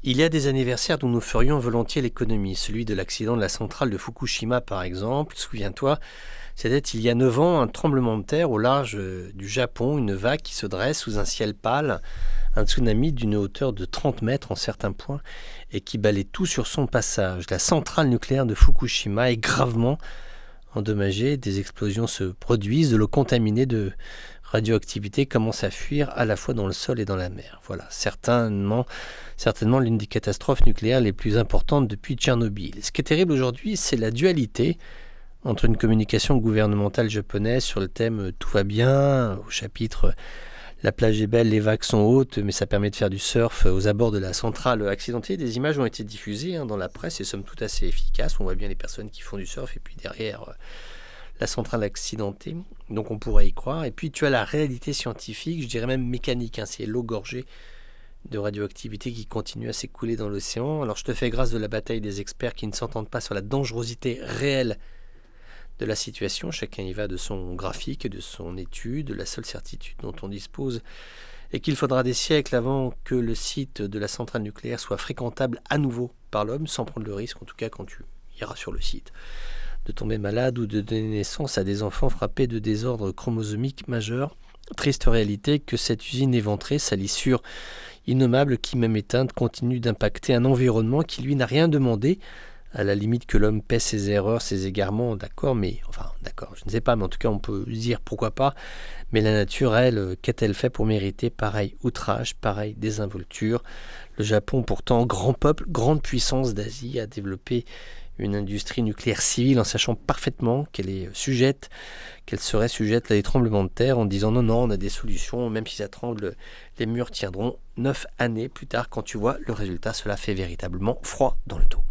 Il y a des anniversaires dont nous ferions volontiers l'économie, celui de l'accident de la centrale de Fukushima par exemple. Souviens-toi, c'était il y a 9 ans un tremblement de terre au large du Japon, une vague qui se dresse sous un ciel pâle, un tsunami d'une hauteur de 30 mètres en certains points et qui balaie tout sur son passage. La centrale nucléaire de Fukushima est gravement endommagée, des explosions se produisent, de l'eau contaminée de radioactivité commence à fuir à la fois dans le sol et dans la mer. Voilà, certainement l'une des catastrophes nucléaires les plus importantes depuis Tchernobyl. Ce qui est terrible aujourd'hui, c'est la dualité entre une communication gouvernementale japonaise sur le thème « Tout va bien » au chapitre « La plage est belle, les vagues sont hautes, mais ça permet de faire du surf aux abords de la centrale accidentée ». Des images ont été diffusées dans la presse et somme toute assez efficaces. On voit bien les personnes qui font du surf et puis derrière la centrale accidentée. Donc on pourrait y croire. Et puis tu as la réalité scientifique, je dirais même mécanique. C'est l'eau gorgée de radioactivité qui continue à s'écouler dans l'océan. Alors je te fais grâce de la bataille des experts qui ne s'entendent pas sur la dangerosité réelle de la situation. Chacun y va de son graphique, de son étude. La seule certitude dont on dispose est qu'il faudra des siècles avant que le site de la centrale nucléaire soit fréquentable à nouveau par l'homme, sans prendre le risque, en tout cas quand tu iras sur le site, de tomber malade ou de donner naissance à des enfants frappés de désordres chromosomiques majeurs. Triste réalité que cette usine éventrée, salissure innommable qui, même éteinte, continue d'impacter un environnement qui, lui, n'a rien demandé, à la limite que l'homme paie ses erreurs, ses égarements, d'accord, je ne sais pas, mais en tout cas, on peut dire pourquoi pas, mais la nature, elle, qu'a-t-elle fait pour mériter pareil outrage, pareille désinvolture? Le Japon, pourtant, grand peuple, grande puissance d'Asie, a développé une industrie nucléaire civile en sachant parfaitement qu'elle serait sujette à des tremblements de terre en disant non, on a des solutions, même si ça tremble, les murs tiendront. 9 années plus tard, quand tu vois le résultat, cela fait véritablement froid dans le dos.